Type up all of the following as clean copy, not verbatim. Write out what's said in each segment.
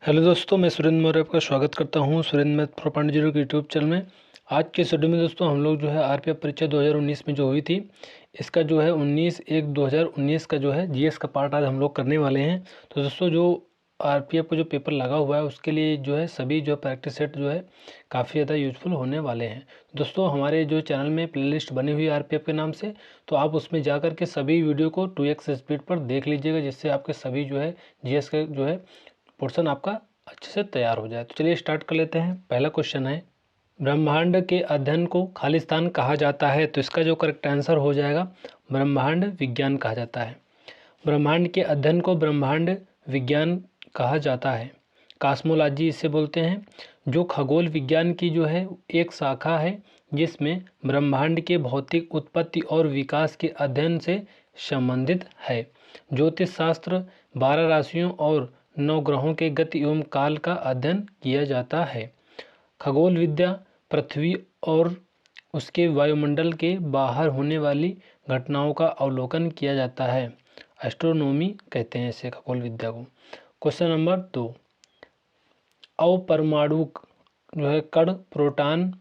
Hello दोस्तों, मैं सुरेंद्र मौर्य आपका स्वागत करता हूं Surendra math pro point zero के यूट्यूब चैनल में। आज के वीडियो में दोस्तों हम लोग जो है आरपीएफ परीक्षा 2019 में जो हुई थी, इसका जो है 19/1/2019 का जो है जीएस का पार्ट आज हम लोग करने वाले हैं। तो दोस्तों जो आरपीएफ का जो पेपर लगा हुआ है उसके लिए जो है सभी जो प्रैक्टिस सेट जो है काफ़ी ज़्यादा यूजफुल होने वाले हैं। दोस्तों हमारे जो चैनल में प्लेलिस्ट बनी हुई है आरपीएफ के नाम से, तो आप उसमें जा कर के सभी वीडियो को 2x स्पीड पर देख लीजिएगा, जिससे आपके सभी जो है जीएस का जो है पोर्शन आपका अच्छे से तैयार हो जाए। तो चलिए स्टार्ट कर लेते हैं। पहला क्वेश्चन है, ब्रह्मांड के अध्ययन को खालिस्तान कहा जाता है। तो इसका जो करेक्ट आंसर हो जाएगा ब्रह्मांड विज्ञान कहा जाता है। ब्रह्मांड के अध्ययन को ब्रह्मांड विज्ञान कहा जाता है। कॉस्मोलॉजी इसे बोलते हैं, जो खगोल विज्ञान की जो है एक शाखा है, जिसमें ब्रह्मांड के भौतिक उत्पत्ति और विकास के अध्ययन से संबंधित है। ज्योतिष शास्त्र 12 राशियों और 9 ग्रहों के गति एवं काल का अध्ययन किया जाता है। खगोल विद्या पृथ्वी और उसके वायुमंडल के बाहर होने वाली घटनाओं का अवलोकन किया जाता है। एस्ट्रोनॉमी कहते हैं इसे, खगोल विद्या को। क्वेश्चन नंबर 2, अपरमाणुक जो है कण प्रोटॉन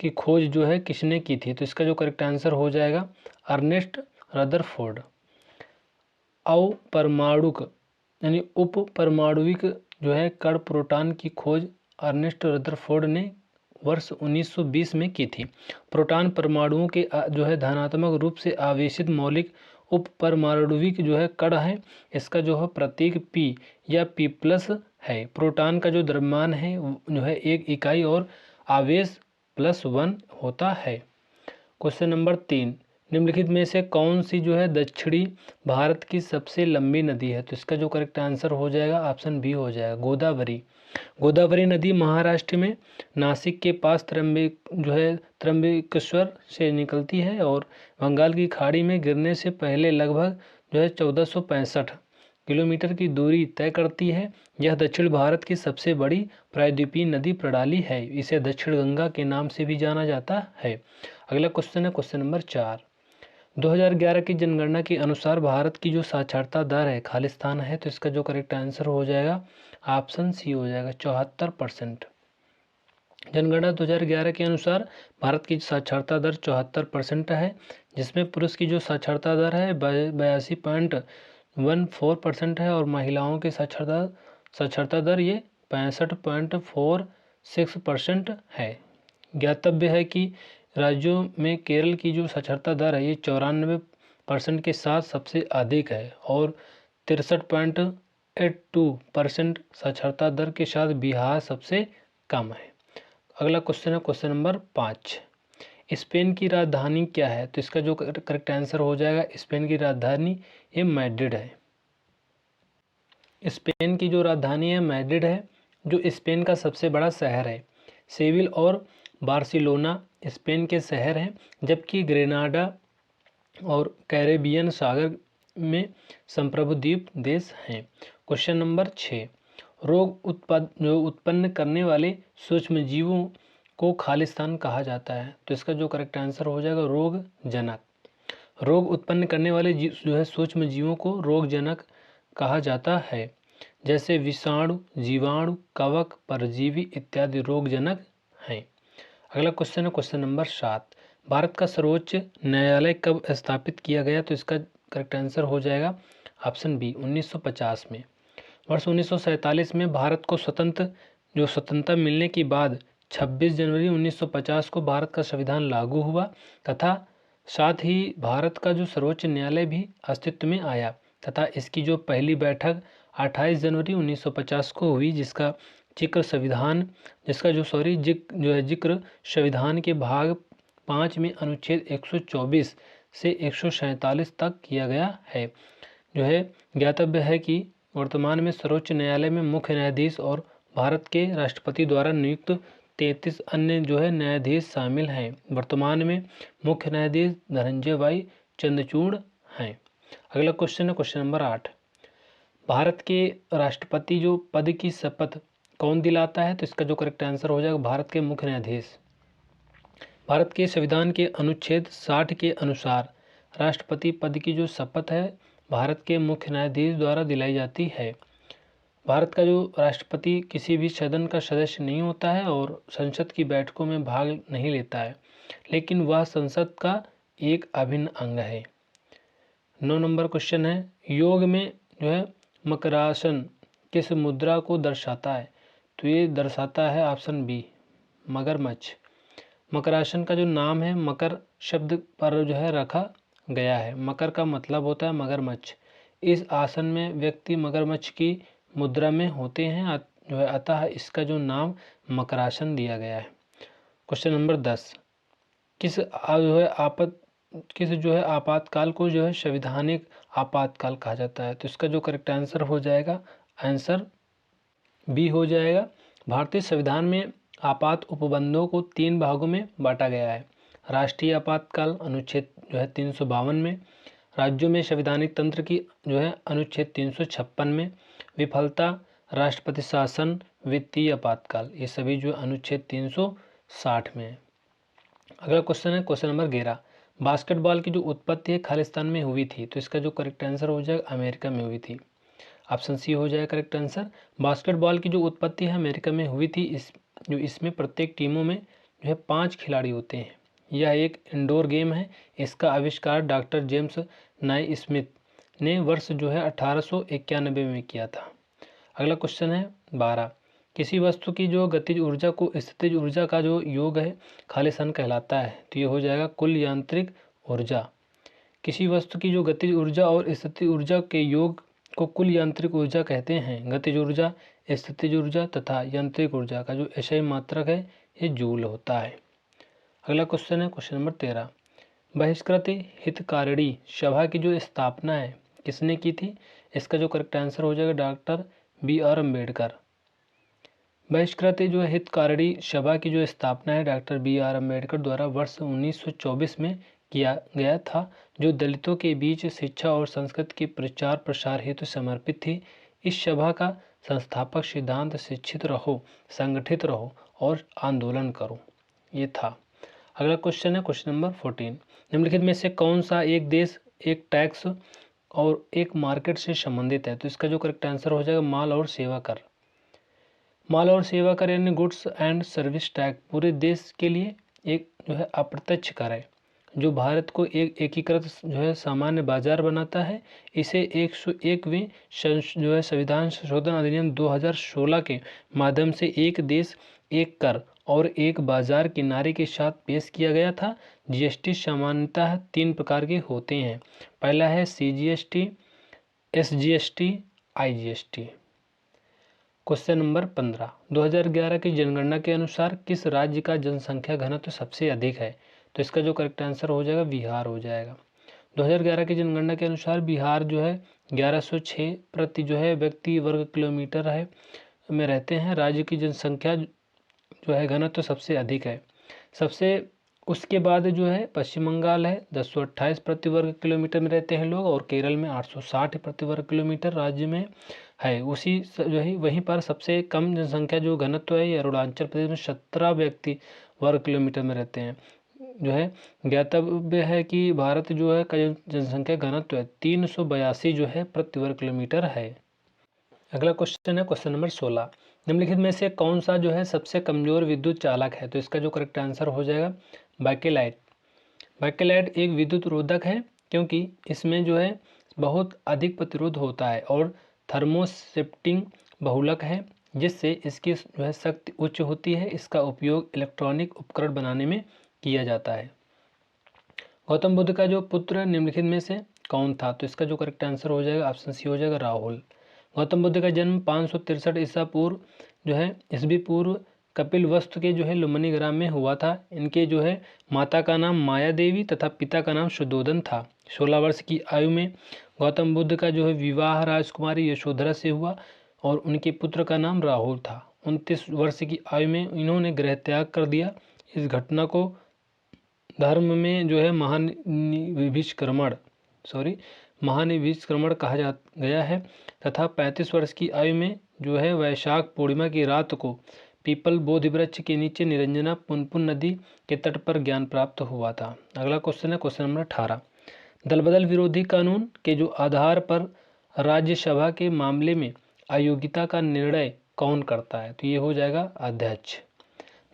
की खोज जो है किसने की थी। तो इसका जो करेक्ट आंसर हो जाएगा अर्नेस्ट रदरफोर्ड। अपरमाणुक यानी उप परमाणुविक जो है कण प्रोटॉन की खोज अर्नेस्ट रदरफोर्ड ने वर्ष 1920 में की थी। प्रोटॉन परमाणुओं के जो है धनात्मक रूप से आवेशित मौलिक उप परमाणुविक जो है कण है। इसका जो है प्रतीक P या P+ है। प्रोटॉन का जो द्रव्यमान है जो है 1 इकाई और आवेश +1 होता है। क्वेश्चन नंबर 3, निम्नलिखित में से कौन सी जो है दक्षिणी भारत की सबसे लंबी नदी है। तो इसका जो करेक्ट आंसर हो जाएगा ऑप्शन बी हो जाएगा गोदावरी। गोदावरी नदी महाराष्ट्र में नासिक के पास त्र्यंबकेश्वर से निकलती है और बंगाल की खाड़ी में गिरने से पहले लगभग जो है 1465 किलोमीटर की दूरी तय करती है। यह दक्षिण भारत की सबसे बड़ी प्रायद्वीपीय नदी प्रणाली है। इसे दक्षिण गंगा के नाम से भी जाना जाता है। अगला क्वेश्चन है क्वेश्चन नंबर 4, 2011 की जनगणना के अनुसार भारत की जो साक्षरता दर है खालिस्तान है। तो इसका जो करेक्ट आंसर हो जाएगा ऑप्शन सी हो जाएगा 74%। जनगणना 2011 के अनुसार भारत की साक्षरता दर 74% है, जिसमें पुरुष की जो साक्षरता दर है 82.14% है और महिलाओं की साक्षरता दर ये 65.46% है। ज्ञातव्य है कि राज्यों में केरल की जो साक्षरता दर है ये 94% के साथ सबसे अधिक है और 63.82% साक्षरता दर के साथ बिहार सबसे कम है। अगला क्वेश्चन है क्वेश्चन नंबर 5, स्पेन की राजधानी क्या है। तो इसका जो करेक्ट आंसर हो जाएगा स्पेन की राजधानी ये मैड्रिड है। स्पेन की जो राजधानी है मैड्रिड है, जो स्पेन का सबसे बड़ा शहर है। सेविल और बार्सिलोना स्पेन के शहर हैं, जबकि ग्रेनाडा और कैरेबियन सागर में संप्रभु द्वीप देश हैं। क्वेश्चन नंबर 6, रोग उत्पन्न करने वाले सूक्ष्म जीवों को खालिस्तान कहा जाता है। तो इसका जो करेक्ट आंसर हो जाएगा रोग जनक। रोग उत्पन्न करने वाले जो है सूक्ष्म जीवों को रोग जनक कहा जाता है, जैसे विषाणु, जीवाणु, कवक, परजीवी इत्यादि रोग जनक हैं। अगला क्वेश्चन है क्वेश्चन नंबर 7, भारत का सर्वोच्च न्यायालय कब स्थापित किया गया। तो इसका करेक्ट आंसर हो जाएगा ऑप्शन बी 1950 में। वर्ष 1947 में भारत को स्वतंत्रता मिलने के बाद 26 जनवरी 1950 को भारत का संविधान लागू हुआ तथा साथ ही भारत का जो सर्वोच्च न्यायालय भी अस्तित्व में आया तथा इसकी जो पहली बैठक 28 जनवरी 1950 को हुई, जिसका जिक्र संविधान के भाग 5 में अनुच्छेद 124 से 147 तक किया गया है। जो है ज्ञातव्य है कि वर्तमान में सर्वोच्च न्यायालय में मुख्य न्यायाधीश और भारत के राष्ट्रपति द्वारा नियुक्त 33 अन्य जो है न्यायाधीश शामिल हैं। वर्तमान में मुख्य न्यायाधीश धनंजय भाई चंद्रचूड़ हैं। अगला क्वेश्चन है क्वेश्चन नंबर 8, भारत के राष्ट्रपति जो पद की शपथ कौन दिलाता है। तो इसका जो करेक्ट आंसर हो जाएगा भारत के मुख्य न्यायाधीश। भारत के संविधान के अनुच्छेद 60 के अनुसार राष्ट्रपति पद की जो शपथ है भारत के मुख्य न्यायाधीश द्वारा दिलाई जाती है। भारत का जो राष्ट्रपति किसी भी सदन का सदस्य नहीं होता है और संसद की बैठकों में भाग नहीं लेता है, लेकिन वह संसद का एक अभिन्न अंग है। 9 नंबर क्वेश्चन है, योग में जो है मकरासन किस मुद्रा को दर्शाता है? तो ये दर्शाता है ऑप्शन बी, मगरमच्छ। मकरासन का जो नाम है मकर शब्द पर जो है रखा गया है। मकर का मतलब होता है मगरमच्छ। इस आसन में व्यक्ति मगरमच्छ की मुद्रा में होते हैं जो है, अतः इसका जो नाम मकरासन दिया गया है। क्वेश्चन नंबर 10, किस जो है आपातकाल को जो है संवैधानिक आपातकाल कहा जाता है? तो इसका जो करेक्ट आंसर हो जाएगा, आंसर बी हो जाएगा। भारतीय संविधान में आपात उपबंधों को 3 भागों में बांटा गया है। राष्ट्रीय आपातकाल अनुच्छेद जो है 352 में, राज्यों में संवैधानिक तंत्र की जो है अनुच्छेद 356 में, विफलता, राष्ट्रपति शासन, वित्तीय आपातकाल, ये सभी जो अनुच्छेद 360 में है। अगला क्वेश्चन है क्वेश्चन नंबर 11, बास्केटबॉल की जो उत्पत्ति है खालिस्तान में हुई थी? तो इसका जो करेक्ट आंसर हो जाएगा, अमेरिका में हुई थी। ऑप्शन सी हो जाएगा करेक्ट आंसर। बास्केटबॉल की जो उत्पत्ति है अमेरिका में हुई थी। इसमें प्रत्येक टीमों में जो है 5 खिलाड़ी होते हैं। यह एक इंडोर गेम है। इसका आविष्कार डॉक्टर जेम्स नाई स्मिथ ने वर्ष जो है 1891 में किया था। अगला क्वेश्चन है 12, किसी वस्तु की जो गतिज ऊर्जा को स्थितिज ऊर्जा का जो योग है खालिस्तान कहलाता है? तो ये हो जाएगा कुल यांत्रिक ऊर्जा। किसी वस्तु की जो गतिज ऊर्जा और स्थितिज ऊर्जा के योग को कुल यांत्रिक ऊर्जा कहते हैं। गतिज ऊर्जा, स्थितिज ऊर्जा तथा यांत्रिक ऊर्जा का जो एसआई मात्रक है ये जूल होता है। अगला क्वेश्चन है क्वेश्चन नंबर 13, बहिष्कृत हितकारिणी सभा की जो स्थापना है किसने की थी? इसका जो करेक्ट आंसर हो जाएगा डॉक्टर BR अम्बेडकर। बहिष्कृत जो हितकारिणी सभा की जो स्थापना है डॉक्टर BR अम्बेडकर द्वारा वर्ष 1924 में किया गया था, जो दलितों के बीच शिक्षा और संस्कृत के प्रचार प्रसार हेतु समर्पित थी। इस सभा का संस्थापक सिद्धांत शिक्षित रहो, संगठित रहो और आंदोलन करो, ये था। अगला क्वेश्चन है क्वेश्चन नंबर 14, निम्नलिखित में से कौन सा एक देश एक टैक्स और एक मार्केट से संबंधित है? तो इसका जो करेक्ट आंसर हो जाएगा माल और सेवा कर। माल और सेवा कर यानी गुड्स एंड सर्विस टैक्स पूरे देश के लिए एक जो है अप्रत्यक्ष कर है, जो भारत को एक एकीकृत जो है सामान्य बाजार बनाता है। इसे 101वें जो है संविधान संशोधन अधिनियम 2016 के माध्यम से एक देश एक कर और एक बाजार के नारे के साथ पेश किया गया था। जीएसटी सामान्यतः 3 प्रकार के होते हैं। पहला है CGST, SGST, IGST। Question number 15, 2011 की जनगणना के अनुसार किस राज्य का जनसंख्या घनत्व सबसे अधिक है? तो इसका जो करेक्ट आंसर हो जाएगा बिहार हो जाएगा। 2011 की जनगणना के अनुसार बिहार जो है 1106 प्रति जो है व्यक्ति वर्ग किलोमीटर है में रहते हैं। राज्य की जनसंख्या जो है घनत्व सबसे अधिक है। उसके बाद जो है पश्चिम बंगाल है 1028 प्रति वर्ग किलोमीटर में रहते हैं लोग, और केरल में 860 प्रति वर्ग किलोमीटर राज्य में है। उसी जो है वहीं पर सबसे कम जनसंख्या जो घनत्व है ये अरुणाचल प्रदेश में 17 व्यक्ति वर्ग किलोमीटर में रहते हैं। जो है ज्ञातव्य है कि भारत जो है का जनसंख्या घनत्व है 382 जो है प्रति वर्ग किलोमीटर है। अगला क्वेश्चन है क्वेश्चन नंबर 16, निम्नलिखित में से कौन सा जो है सबसे कमजोर विद्युत चालक है? तो इसका जो करेक्ट आंसर हो जाएगा बैकेलाइट। बैकेलाइट एक विद्युत रोधक है क्योंकि इसमें जो है बहुत अधिक प्रतिरोध होता है और थर्मोसेप्टिंग बहुलक है, जिससे इसकी जो है शक्ति उच्च होती है। इसका उपयोग इलेक्ट्रॉनिक उपकरण बनाने में किया जाता है। गौतम बुद्ध का जो पुत्र निम्नलिखित में से कौन था? तो इसका जो करेक्ट आंसर हो जाएगा ऑप्शन सी हो जाएगा राहुल। गौतम बुद्ध का जन्म 563 ईसा पूर्व जो है ईस्वी पूर्व कपिलवस्तु के जो है लुम्बिनी ग्राम में हुआ था। इनके जो है माता का नाम माया देवी तथा पिता का नाम शुद्धोदन था। 16 वर्ष की आयु में गौतम बुद्ध का जो है विवाह राजकुमारी यशोधरा से हुआ और उनके पुत्र का नाम राहुल था। 29 वर्ष की आयु में इन्होंने गृह त्याग कर दिया। इस घटना को धर्म में जो है महानिविष्क्रमण कहा गया है तथा 35 वर्ष की आयु में जो है वैशाख पूर्णिमा की रात को पीपल बोधि वृक्ष के नीचे निरंजना पुनपुन नदी के तट पर ज्ञान प्राप्त हुआ था। अगला क्वेश्चन है क्वेश्चन नंबर 18, दलबदल विरोधी कानून के जो आधार पर राज्यसभा के मामले में अयोग्यता का निर्णय कौन करता है? तो ये हो जाएगा अध्यक्ष।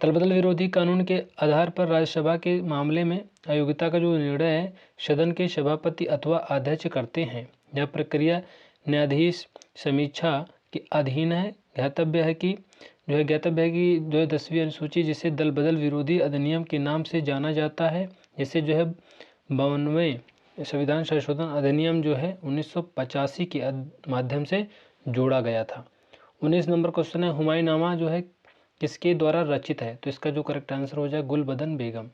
दलबदल विरोधी कानून के आधार पर राज्यसभा के मामले में अयोग्यता का जो निर्णय है सदन के सभापति अथवा अध्यक्ष करते हैं। यह प्रक्रिया न्यायाधीश समीक्षा के अधीन है। ज्ञातव्य है कि जो 10वीं अनुसूची जिसे दल बदल विरोधी अधिनियम के नाम से जाना जाता है, जिसे जो है 52वें संविधान संशोधन अधिनियम जो है 1985 के माध्यम से जोड़ा गया था। 19 नंबर क्वेश्चन है, हुमायूंनामा जो है किसके द्वारा रचित है? तो इसका जो करेक्ट आंसर हो जाए गुलबदन बेगम।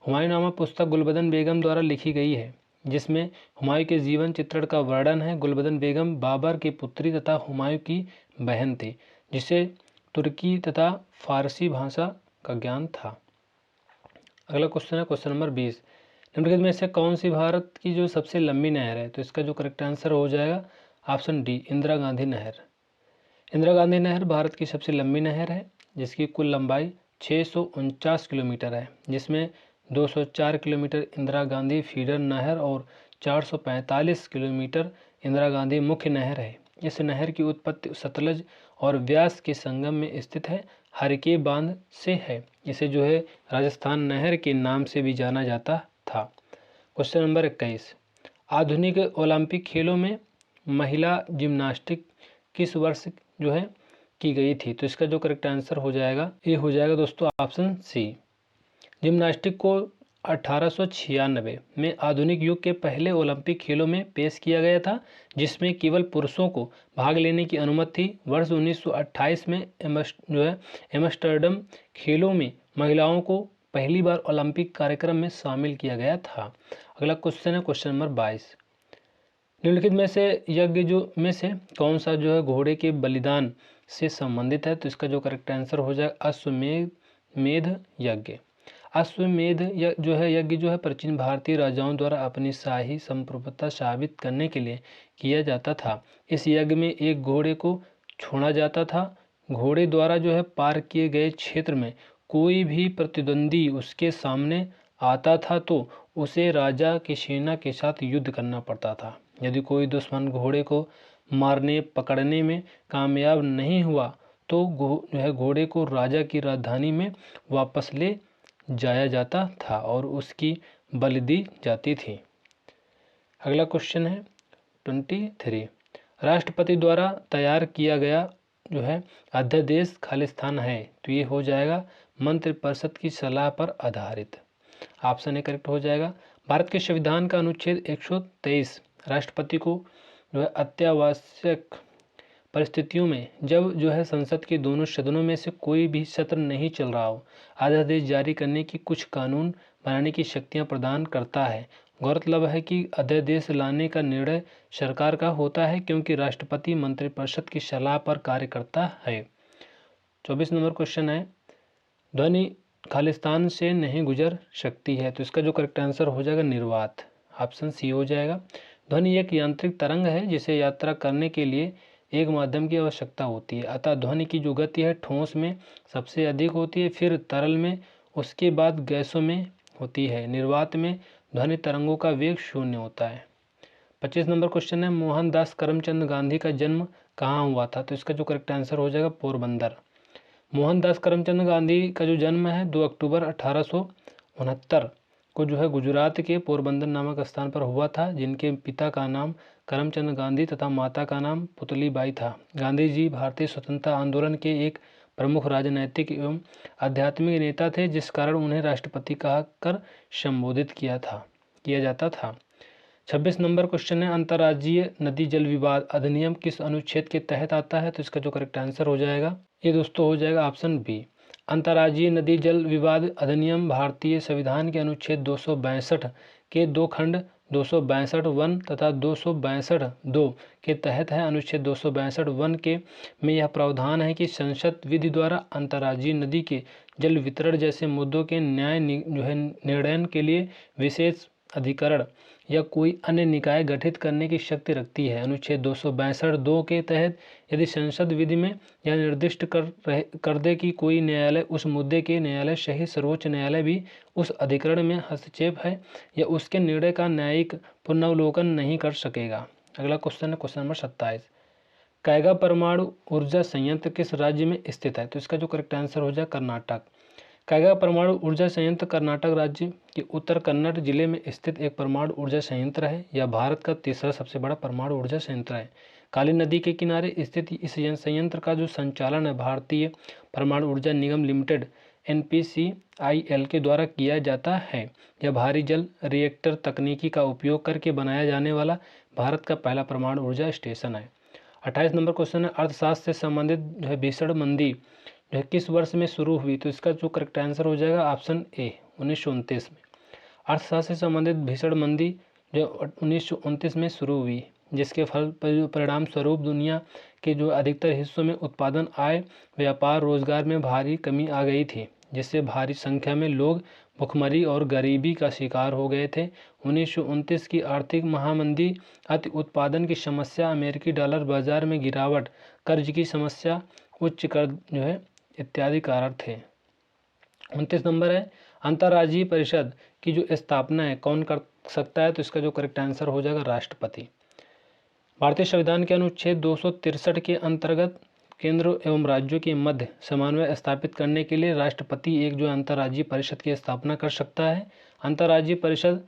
हुमायूंनामा पुस्तक गुलबदन बेगम द्वारा लिखी गई है, जिसमें हुमायूं के जीवन चित्रण का वर्णन है। गुलबदन बेगम बाबर की पुत्री तथा हुमायूं की बहन थी, जिसे तुर्की तथा फारसी भाषा का ज्ञान था। अगला क्वेश्चन है क्वेश्चन नंबर 20, निम्नलिखित में से कौन सी भारत की जो सबसे लंबी नहर है? तो इसका जो करेक्ट आंसर हो जाएगा ऑप्शन डी, इंदिरा गांधी नहर। इंदिरा गांधी नहर भारत की सबसे लंबी नहर है, जिसकी कुल लंबाई 649 किलोमीटर है, जिसमें 204 किलोमीटर इंदिरा गांधी फीडर नहर और 445 किलोमीटर इंदिरा गांधी मुख्य नहर है। इस नहर की उत्पत्ति सतलज और व्यास के संगम में स्थित है हरिके बांध से है। इसे जो है राजस्थान नहर के नाम से भी जाना जाता था। क्वेश्चन नंबर 21, आधुनिक ओलंपिक खेलों में महिला जिम्नास्टिक किस वर्ष जो है की गई थी? तो इसका जो करेक्ट आंसर हो जाएगा ये हो जाएगा दोस्तों ऑप्शन सी। जिम्नास्टिक को 1896 में आधुनिक युग के पहले ओलंपिक खेलों में पेश किया गया था, जिसमें केवल पुरुषों को भाग लेने की अनुमति थी। वर्ष 1928 में एम्स्टर्डम खेलों में महिलाओं को पहली बार ओलंपिक कार्यक्रम में शामिल किया गया था। अगला क्वेश्चन है क्वेश्चन नंबर 22, निम्नलिखित में से यज्ञ जो में से कौन सा जो है घोड़े के बलिदान से संबंधित है? तो इसका जो करेक्ट आंसर हो जाएगा अश्वमेध यज्ञ। अश्वमेध यज्ञ जो है प्राचीन भारतीय राजाओं द्वारा अपनी शाही संप्रभुता साबित करने के लिए किया जाता था। इस यज्ञ में एक घोड़े को छोड़ा जाता था। घोड़े द्वारा जो है पार किए गए क्षेत्र में कोई भी प्रतिद्वंदी उसके सामने आता था तो उसे राजा की सेना के साथ युद्ध करना पड़ता था। यदि कोई दुश्मन घोड़े को मारने पकड़ने में कामयाब नहीं हुआ तो घोड़े को राजा की राजधानी में वापस ले जाया जाता था और उसकी बलि दी जाती थी। अगला क्वेश्चन है 23, राष्ट्रपति द्वारा तैयार किया गया जो है अध्यादेश खालिस्तान है? तो ये हो जाएगा मंत्रिपरिषद की सलाह पर आधारित। ऑप्शन ए करेक्ट हो जाएगा। भारत के संविधान का अनुच्छेद 123 राष्ट्रपति को जो है अत्यावश्यक परिस्थितियों में जब जो है संसद के दोनों सदनों में से कोई भी सत्र नहीं चल रहा हो अध्यादेश जारी करने की कुछ कानून बनाने की शक्तियां प्रदान करता है। गौरतलब है कि अध्यादेश लाने का निर्णय सरकार का होता है, क्योंकि राष्ट्रपति मंत्रिपरिषद की सलाह पर कार्य करता है। 24 नंबर क्वेश्चन है, ध्वनि खालिस्तान से नहीं गुजर सकती है? तो इसका जो करेक्ट आंसर हो जाएगा निर्वात। ऑप्शन सी हो जाएगा। ध्वनि एक यांत्रिक तरंग है जिसे यात्रा करने के लिए एक माध्यम की आवश्यकता होती है। अतः ध्वनि की जो गति है ठोस में सबसे अधिक होती है, फिर तरल में, उसके बाद गैसों में होती है। निर्वात में ध्वनि तरंगों का वेग 0 होता है। 25 नंबर क्वेश्चन है, मोहनदास करमचंद गांधी का जन्म कहाँ हुआ था? तो इसका जो करेक्ट आंसर हो जाएगा पोरबंदर। मोहनदास करमचंद गांधी का जो जन्म है 2 अक्टूबर 1869 को जो है गुजरात के पोरबंदर नामक स्थान पर हुआ था, जिनके पिता का नाम करमचंद गांधी तथा माता का नाम पुतलीबाई था। गांधी जी भारतीय स्वतंत्रता आंदोलन के एक प्रमुख राजनैतिक एवं आध्यात्मिक नेता थे, जिस कारण उन्हें राष्ट्रपति कहकर संबोधित किया जाता था। 26 नंबर क्वेश्चन है, अंतर्राज्यीय नदी जल विवाद अधिनियम किस अनुच्छेद के तहत आता है? तो इसका जो करेक्ट आंसर हो जाएगा ये दोस्तों हो जाएगा ऑप्शन बी। अंतर्राज्यीय नदी जल विवाद अधिनियम भारतीय संविधान के अनुच्छेद 262 के 2 खंड 262(1) तथा 262(2) के तहत है। अनुच्छेद 262(1) के में यह प्रावधान है कि संसद विधि द्वारा अंतर्राज्यीय नदी के जल वितरण जैसे मुद्दों के निर्णय के लिए विशेष अधिकरण या कोई अन्य निकाय गठित करने की शक्ति रखती है। अनुच्छेद 262(2) के तहत यदि संसद विधि में यह निर्दिष्ट कर दे कि कोई न्यायालय उस मुद्दे के न्यायालय सहित सर्वोच्च न्यायालय भी उस अधिकरण में हस्तक्षेप है या उसके निर्णय का न्यायिक पुनर्वलोकन नहीं कर सकेगा। अगला क्वेश्चन है क्वेश्चन नंबर 27, कैगा परमाणु ऊर्जा संयंत्र किस राज्य में स्थित है? तो इसका जो करेक्ट आंसर हो जाए कर्नाटक। कैगा परमाणु ऊर्जा संयंत्र कर्नाटक राज्य के उत्तर कन्नड़ जिले में स्थित एक परमाणु ऊर्जा संयंत्र है। यह भारत का तीसरा सबसे बड़ा परमाणु ऊर्जा संयंत्र है। काली नदी के किनारे स्थित इस संयंत्र का जो संचालन है भारतीय परमाणु ऊर्जा निगम लिमिटेड NPCIL के द्वारा किया जाता है। यह भारी जल रिएक्टर तकनीकी का उपयोग करके बनाया जाने वाला भारत का पहला परमाणु ऊर्जा स्टेशन है। 28 नंबर क्वेश्चन है, अर्थशास्त्र से संबंधित जो है भीषण मंदी जो है किस वर्ष में शुरू हुई? तो इसका जो करेक्ट आंसर हो जाएगा ऑप्शन ए 1929 में। अर्थशास्त्र से संबंधित भीषण मंदी जो 1929 में शुरू हुई, जिसके फल परिणाम स्वरूप दुनिया के जो अधिकतर हिस्सों में उत्पादन, आय, व्यापार, रोजगार में भारी कमी आ गई थी, जिससे भारी संख्या में लोग भुखमरी और गरीबी का शिकार हो गए थे। 1929 की आर्थिक महामंदी, अति उत्पादन की समस्या, अमेरिकी डॉलर बाजार में गिरावट, कर्ज की समस्या, उच्च कर जो है इत्यादि कारक थे। 29 नंबर है, अंतर्राज्यीय परिषद की जो स्थापना है कौन कर सकता है? तो इसका जो करेक्ट आंसर हो जाएगा राष्ट्रपति। भारतीय संविधान के अनुच्छेद 263 के अंतर्गत केंद्र एवं राज्यों के मध्य समन्वय स्थापित करने के लिए राष्ट्रपति एक जो अंतर्राज्यीय परिषद की स्थापना कर सकता है। अंतर्राज्यीय परिषद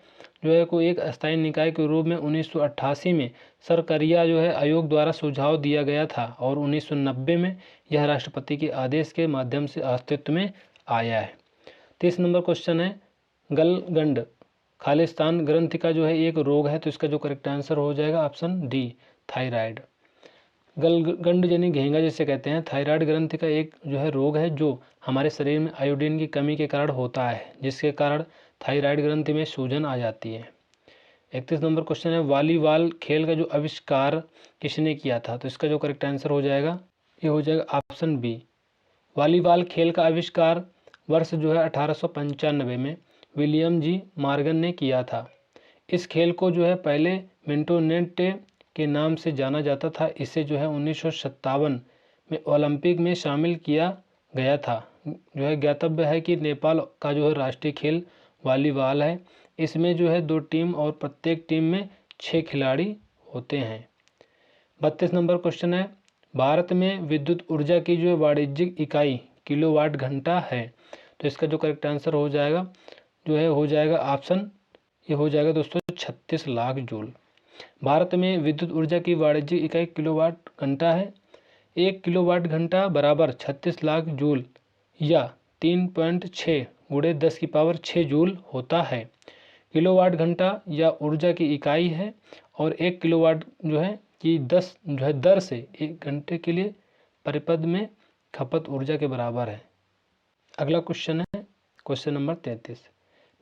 जो है को एक अस्थायी निकाय के रूप में 1988 में सरकरिया जो है आयोग द्वारा सुझाव दिया गया था और 1990 में यह राष्ट्रपति के आदेश के माध्यम से अस्तित्व में आया है। 30 नंबर क्वेश्चन है, गलगंड खालिस्तान ग्रंथि का जो है एक रोग है। तो इसका जो करेक्ट आंसर हो जाएगा ऑप्शन डी थायराइड। गलगंड यानी घेंगा जिसे कहते हैं, थायराइड ग्रंथि का एक जो है रोग है जो हमारे शरीर में आयोडीन की कमी के कारण होता है, जिसके कारण थायराइड ग्रंथि में सूजन आ जाती है। 31 नंबर क्वेश्चन है, वॉलीबॉल खेल का जो आविष्कार किसने किया था? तो इसका जो करेक्ट आंसर हो जाएगा ये हो जाएगा ऑप्शन बी। वॉलीबॉल खेल का आविष्कार वर्ष जो है 1895 में विलियम जी मॉर्गन ने किया था। इस खेल को जो है पहले मिंटोनेट के नाम से जाना जाता था। इसे जो है 1957 में ओलंपिक में शामिल किया गया था। जो है ज्ञातव्य है कि नेपाल का जो है राष्ट्रीय खेल वॉलीबॉल है। इसमें जो है 2 टीम और प्रत्येक टीम में 6 खिलाड़ी होते हैं। 32 नंबर क्वेश्चन है, भारत में विद्युत ऊर्जा की जो वाणिज्यिक इकाई किलोवाट घंटा है। तो इसका जो करेक्ट आंसर हो जाएगा जो है हो जाएगा ऑप्शन ये हो जाएगा दोस्तों 36 लाख जूल। भारत में विद्युत ऊर्जा की वाणिज्यिक इकाई किलोवाट घंटा है। 1 किलोवाट घंटा बराबर 36 लाख जूल या 3.6 गुणे 10 की पावर 6 जूल होता है। किलोवाट घंटा या ऊर्जा की इकाई है और 1 किलोवाट जो है कि 10 जो है दर से 1 घंटे के लिए परिपथ में खपत ऊर्जा के बराबर है। अगला क्वेश्चन है क्वेश्चन नंबर 33,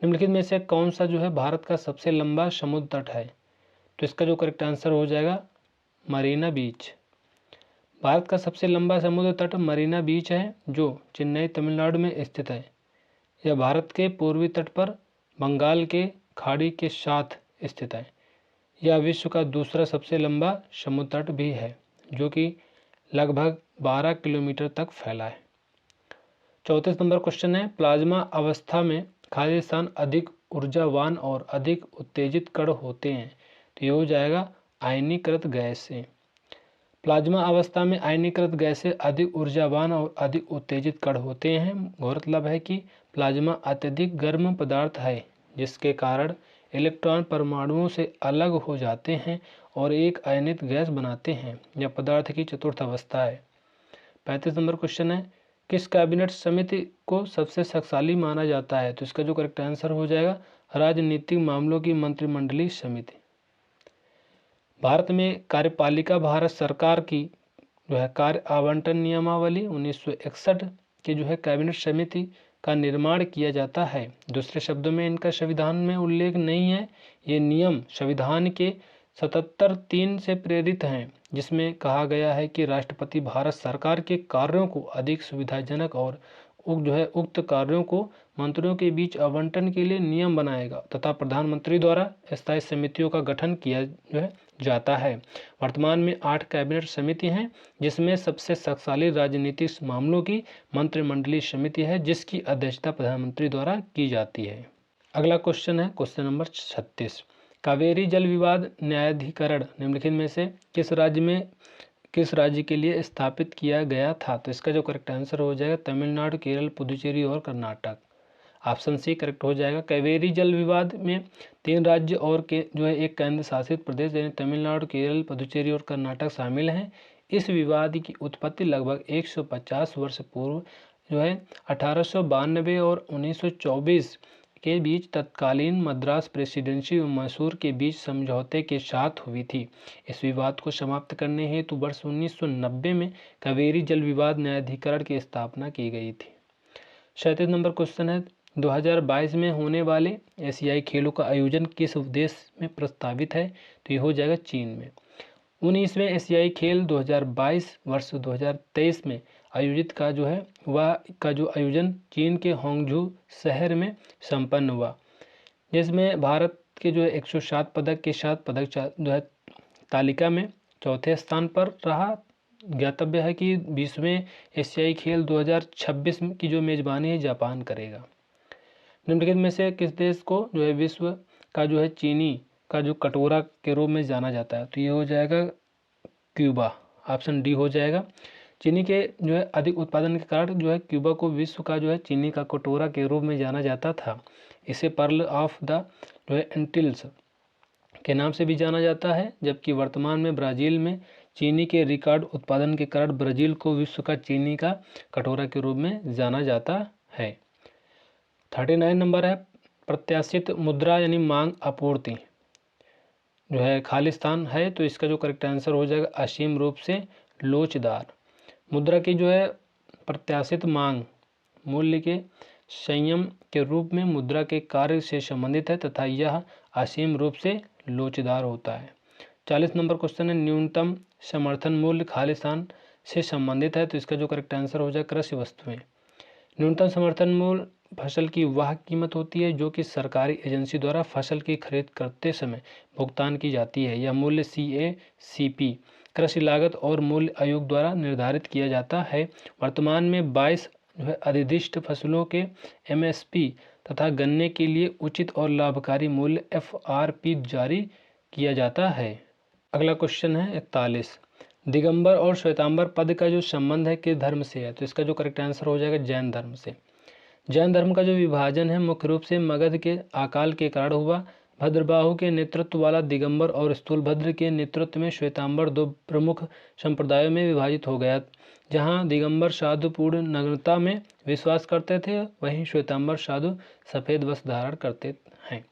निम्नलिखित में से कौन सा जो है भारत का सबसे लंबा समुद्र तट है? तो इसका जो करेक्ट आंसर हो जाएगा मरीना बीच। भारत का सबसे लंबा समुद्र तट मरीना बीच है जो चेन्नई तमिलनाडु में स्थित है। यह भारत के पूर्वी तट पर बंगाल के खाड़ी के साथ स्थित है। यह विश्व का दूसरा सबसे लंबा समुद्र तट भी है जो कि लगभग 12 किलोमीटर तक फैला है। 34 नंबर क्वेश्चन है, प्लाज्मा अवस्था में खालिस्तान अधिक ऊर्जावान और अधिक उत्तेजित कण होते हैं। तो ये हो जाएगा आयनीकृत गैस से। प्लाज्मा अवस्था में आयनीकृत गैसें अधिक ऊर्जावान और अधिक उत्तेजित कण होते हैं। गौरतलब है कि प्लाज्मा अत्यधिक गर्म पदार्थ है जिसके कारण इलेक्ट्रॉन परमाणुओं से अलग हो जाते हैं और एक आयनित गैस बनाते हैं। यह पदार्थ की चतुर्थ अवस्था है। 35 नंबर क्वेश्चन है, किस कैबिनेट समिति को सबसे शक्तिशाली माना जाता है? तो इसका जो करेक्ट आंसर हो जाएगा राजनीतिक मामलों की मंत्रिमंडलीय समिति। भारत में कार्यपालिका भारत सरकार की जो है कार्य आवंटन नियमावली 1961 के जो है कैबिनेट समिति का निर्माण किया जाता है। दूसरे शब्दों में इनका संविधान में उल्लेख नहीं है। ये नियम संविधान के 77(3) से प्रेरित हैं, जिसमें कहा गया है कि राष्ट्रपति भारत सरकार के कार्यों को अधिक सुविधाजनक और उक्त कार्यों को मंत्रियों के बीच आवंटन के लिए नियम बनाएगा तथा प्रधानमंत्री द्वारा स्थायी समितियों का गठन किया जाता है। वर्तमान में 8 कैबिनेट समिति हैं, जिसमें सबसे शक्तिशाली राजनीतिक मामलों की मंत्रिमंडलीय समिति है जिसकी अध्यक्षता प्रधानमंत्री द्वारा की जाती है। अगला क्वेश्चन है क्वेश्चन नंबर 36, कावेरी जल विवाद न्यायाधिकरण निम्नलिखित में से किस राज्य में किस राज्य के लिए स्थापित किया गया था? तो इसका जो करेक्ट आंसर हो जाएगा तमिलनाडु, केरल, पुदुचेरी और कर्नाटक। ऑप्शन सी करेक्ट हो जाएगा। कावेरी जल विवाद में 3 राज्य और के जो है एक केंद्र शासित प्रदेश यानी तमिलनाडु, केरल, पुदुचेरी और कर्नाटक शामिल हैं। इस विवाद की उत्पत्ति लगभग 150 वर्ष पूर्व जो है 1892 और 1924 के बीच तत्कालीन मद्रास प्रेसिडेंसी और मैसूर के बीच समझौते के साथ हुई थी। इस विवाद को समाप्त करने हेतु वर्ष 1990 में कावेरी जल विवाद न्यायाधिकरण की स्थापना की गई थी। 37 नंबर क्वेश्चन है 2022 में होने वाले एशियाई खेलों का आयोजन किस देश में प्रस्तावित है? तो ये हो जाएगा चीन में। 19वें एशियाई खेल 2022 वर्ष 2023 में आयोजित का जो है वह का जो आयोजन चीन के होंगझू शहर में संपन्न हुआ, जिसमें भारत के जो है 107 पदक के साथ पदक जो है तालिका में चौथे स्थान पर रहा। ज्ञातव्य है कि 20वें एशियाई खेल 2026 की जो मेजबानी है जापान करेगा। निम्नलिखित में से किस देश को जो है विश्व का जो है चीनी का जो कटोरा के रूप में जाना जाता है? तो ये हो जाएगा क्यूबा। ऑप्शन डी हो जाएगा। चीनी के जो है अधिक उत्पादन के कारण जो है क्यूबा को विश्व का जो है चीनी का कटोरा के रूप में जाना जाता था। इसे पर्ल ऑफ द जो है एंटिल्स के नाम से भी जाना जाता है, जबकि वर्तमान में ब्राज़ील में चीनी के रिकॉर्ड उत्पादन के कारण ब्राज़ील को विश्व का चीनी का कटोरा के रूप में जाना जाता है। 39 नंबर है प्रत्याशित मुद्रा यानी मांग आपूर्ति जो है खालिस्तान है, तो इसका जो करेक्ट आंसर हो जाएगा असीम रूप से लोचदार। मुद्रा की जो है प्रत्याशित मांग मूल्य के संयम के रूप में मुद्रा के कार्य से संबंधित है तथा यह असीम रूप से लोचदार होता है। 40 नंबर क्वेश्चन है न्यूनतम समर्थन मूल्य खालिस्तान से संबंधित है, तो इसका जो करेक्ट आंसर हो जाएगा कृषि वस्तुएं। न्यूनतम समर्थन मूल्य फसल की वह कीमत होती है जो कि सरकारी एजेंसी द्वारा फसल की खरीद करते समय भुगतान की जाती है। यह मूल्य CACP कृषि लागत और मूल्य आयोग द्वारा निर्धारित किया जाता है। वर्तमान में 22 जो है अधिदिष्ट फसलों के MSP तथा गन्ने के लिए उचित और लाभकारी मूल्य FRP जारी किया जाता है। अगला क्वेश्चन है 41 दिगंबर और श्वेतांबर पद का जो संबंध है किस धर्म से है? तो इसका जो करेक्ट आंसर हो जाएगा जैन धर्म से। जैन धर्म का जो विभाजन है मुख्य रूप से मगध के अकाल के कारण हुआ। भद्रबाहु के नेतृत्व वाला दिगंबर और स्थूलभद्र के नेतृत्व में श्वेतांबर 2 प्रमुख संप्रदायों में विभाजित हो गया। जहां दिगंबर साधु पूर्ण नग्नता में विश्वास करते थे, वहीं श्वेतांबर साधु सफेद वस्त्र धारण करते हैं।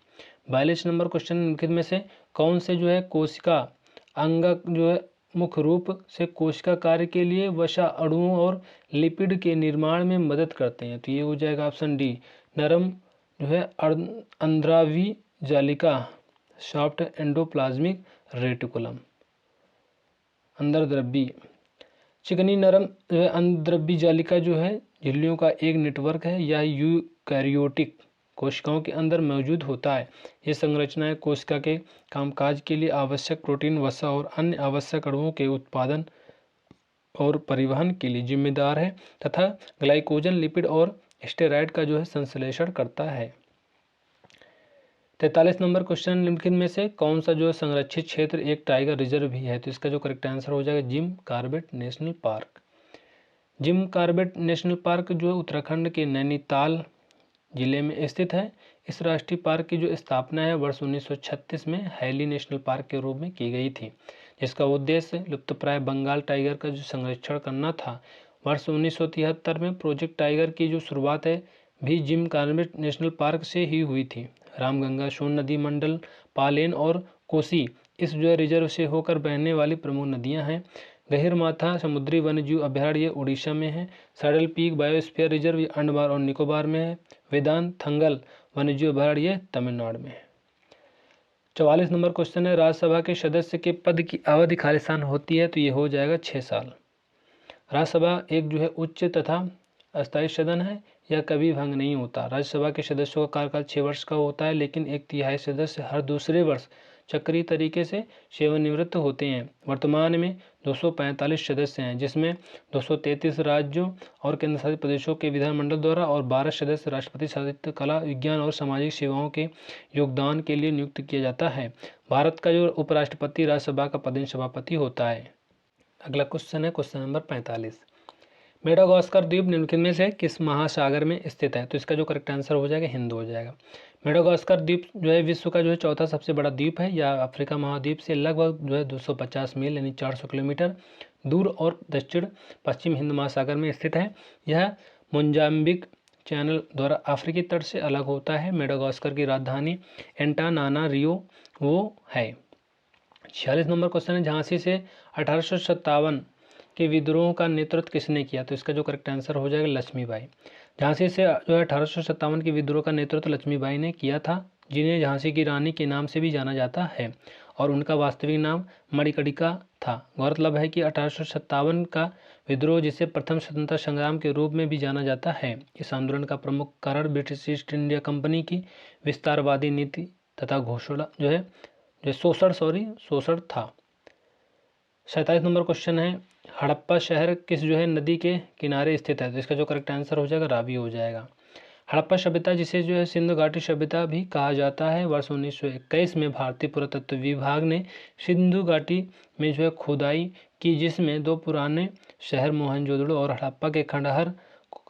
42 नंबर क्वेश्चन निम्नलिखित में से कौन से जो है कोशिका अंगक जो है मुख्य रूप से कोशिका कार्य के लिए वसा अणुओं और लिपिड के निर्माण में मदद करते हैं? तो ये हो जाएगा ऑप्शन डी नरम जो है अंद्रावी जालिका सॉफ्ट एंडोप्लाज्मिक रेटिकुलम। अंतर्द्रव्यी चिकनी नरम जो है अंतर्द्रव्यी जालिका जो है झिल्लियों का एक नेटवर्क है। यह यूकैरियोटिक कोशिकाओं के अंदर मौजूद होता है। ये संरचनाएं कोशिका के कामकाज के लिए आवश्यक प्रोटीन, वसा और अन्य आवश्यक अणुओं के उत्पादन और परिवहन के लिए जिम्मेदार है तथा ग्लाइकोजन, लिपिड और स्टेरॉयड का जो है संश्लेषण करता है। 43 नंबर क्वेश्चन निम्नलिखित में से कौन सा जो है संरक्षित क्षेत्र एक टाइगर रिजर्व भी है? तो इसका जो करेक्ट आंसर हो जाएगा Jim Corbett national park. Jim Corbett national park जो है उत्तराखंड के नैनीताल जिले में स्थित है। इस राष्ट्रीय पार्क की जो स्थापना है वर्ष 1936 में हैली नेशनल पार्क के रूप में की गई थी, जिसका उद्देश्य लुप्तप्राय बंगाल टाइगर का जो संरक्षण करना था। वर्ष 1973 में प्रोजेक्ट टाइगर की जो शुरुआत है भी जिम कॉर्बेट नेशनल पार्क से ही हुई थी। रामगंगा, सोन नदी, मंडल, पालेन और कोसी इस जो रिजर्व से होकर बहने वाली प्रमुख नदियां हैं। गहिरमाथा समुद्री वन्यजीव अभयारण्य उड़ीसा में है। Saddle peak biosphere reserve Andaman और निकोबार में है। वेदांत थंगल वन्यजीव अभयारण्य तमिलनाडु में है। 44 नंबर क्वेश्चन है राज्यसभा के सदस्य के पद की अवधि खालिस्तान होती है? तो ये हो जाएगा 6 साल। राज्यसभा एक जो है उच्च तथा अस्थायी सदन है, यह कभी भंग नहीं होता। राज्यसभा के सदस्यों का कार्यकाल 6 वर्ष का होता है, लेकिन 1/3 सदस्य हर दूसरे वर्ष चक्रीय तरीके से सेवानिवृत्त होते हैं। वर्तमान में 245 सदस्य हैं, जिसमें 233 राज्यों और केंद्र शासित प्रदेशों के विधानमंडल द्वारा और 12 सदस्य राष्ट्रपति साहित्य, कला, विज्ञान और सामाजिक सेवाओं के योगदान के लिए नियुक्त किया जाता है। भारत का जो उपराष्ट्रपति राज्यसभा का पदेन सभापति होता है। अगला क्वेश्चन है क्वेश्चन नंबर 45। मेडागास्कर द्वीप निम्नलिखित में से किस महासागर में स्थित है? तो इसका जो करेक्ट आंसर हो जाएगा हिंद हो जाएगा। मेडागास्कर द्वीप जो है विश्व का जो है चौथा सबसे बड़ा द्वीप है। यह अफ्रीका महाद्वीप से लगभग जो है 250 मील यानी 400 किलोमीटर दूर और दक्षिण पश्चिम हिंद महासागर में स्थित है। यह मोजाम्बिक चैनल द्वारा अफ्रीकी तट से अलग होता है। मेडागास्कर की राजधानी एंटानानारिवो है। 46 नंबर क्वेश्चन है, झांसी से 1857 के विद्रोह का नेतृत्व किसने किया? तो इसका जो करेक्ट आंसर हो जाएगा लक्ष्मीबाई। झांसी से जो है 1857 के विद्रोह का नेतृत्व लक्ष्मीबाई ने किया था, जिन्हें झांसी की रानी के नाम से भी जाना जाता है और उनका वास्तविक नाम मणिकर्णिका था। गौरतलब है कि 1857 का विद्रोह, जिसे प्रथम स्वतंत्रता संग्राम के रूप में भी जाना जाता है, इस आंदोलन का प्रमुख कारण ब्रिटिश ईस्ट इंडिया कंपनी की विस्तारवादी नीति तथा घोषणा जो है शोषण था। 47 नंबर क्वेश्चन है, हड़प्पा शहर किस जो है नदी के किनारे स्थित है? तो इसका जो करेक्ट आंसर हो जाएगा रावी हो जाएगा। हड़प्पा सभ्यता, जिसे जो है सिंधु घाटी सभ्यता भी कहा जाता है, वर्ष 1921 में भारतीय पुरातत्व विभाग ने सिंधु घाटी में जो है खुदाई की, जिसमें दो पुराने शहर मोहनजोदड़ो और हड़प्पा के खंडहर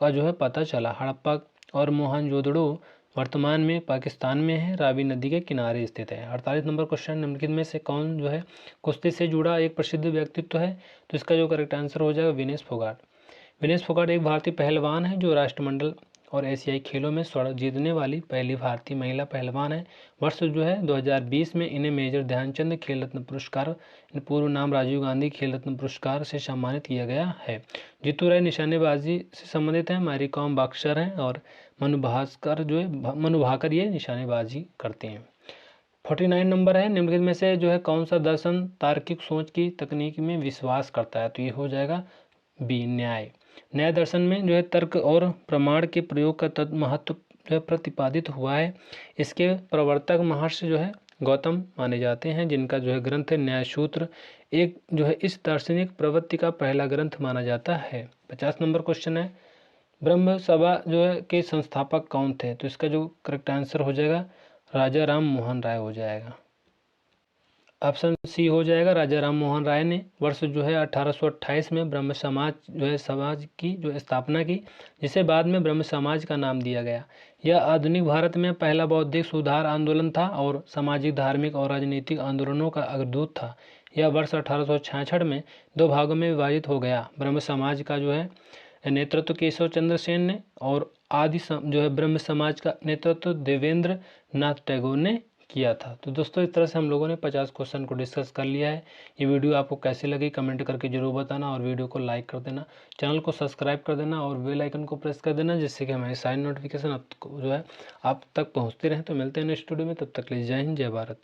का जो है पता चला। हड़प्पा और मोहनजोदड़ो वर्तमान में पाकिस्तान में है, रावी नदी के किनारे स्थित है। 48 नंबर क्वेश्चन, निम्नलिखित में से कौन जो है कुश्ती से जुड़ा एक प्रसिद्ध व्यक्तित्व है? तो इसका जो करेक्ट आंसर हो जाएगा विनेश फोगाट। विनेश फोगाट एक भारतीय पहलवान है जो राष्ट्रमंडल और एशियाई खेलों में स्वर्ण जीतने वाली पहली भारतीय महिला पहलवान है। वर्ष जो है 2020 में इन्हें मेजर ध्यानचंद खेल रत्न पुरस्कार, पूर्व नाम राजीव गांधी खेल रत्न पुरस्कार से सम्मानित किया गया है। जीतू राय निशानेबाजी से संबंधित है, मैरी कॉम बॉक्सर हैं और मनु भाकर ये निशानेबाजी करते हैं। 49 नंबर है, निम्नलिखित में से जो है कौन सा दर्शन तार्किक सोच की तकनीक में विश्वास करता है? तो ये हो जाएगा बी, न्याय। न्याय दर्शन में जो है तर्क और प्रमाण के प्रयोग का महत्व जो है प्रतिपादित हुआ है। इसके प्रवर्तक महर्षि जो है गौतम माने जाते हैं, जिनका जो है ग्रंथ न्याय सूत्र एक जो है इस दार्शनिक प्रवृत्ति का पहला ग्रंथ माना जाता है। 50 नंबर क्वेश्चन है, ब्रह्म सभा जो है के संस्थापक कौन थे? तो इसका जो करेक्ट आंसर हो जाएगा राजा राम मोहन राय हो जाएगा। ऑप्शन सी हो जाएगा, राजा राम मोहन राय ने वर्ष जो है 1828 में ब्रह्म समाज जो है समाज की जो स्थापना की, जिसे बाद में ब्रह्म समाज का नाम दिया गया। यह आधुनिक भारत में पहला बौद्धिक सुधार आंदोलन था और सामाजिक, धार्मिक और राजनीतिक आंदोलनों का अग्रदूत था। यह वर्ष 1866 में दो भागों में विभाजित हो गया। ब्रह्म समाज का जो है नेतृत्व केशव चंद्र सेन ने और जो है ब्रह्म समाज का नेतृत्व देवेंद्र नाथ टैगोर ने किया था। तो दोस्तों इस तरह से हम लोगों ने 50 क्वेश्चन को डिस्कस कर लिया है। ये वीडियो आपको कैसी लगी कमेंट करके जरूर बताना और वीडियो को लाइक कर देना, चैनल को सब्सक्राइब कर देना और बेल आइकन को प्रेस कर देना, जिससे कि हमारी सारी नोटिफिकेशन जो है आप तक पहुँचते रहें। तो मिलते हैं नेक्स्ट वीडियो में, तब तक के लिए जय हिंद जय भारत।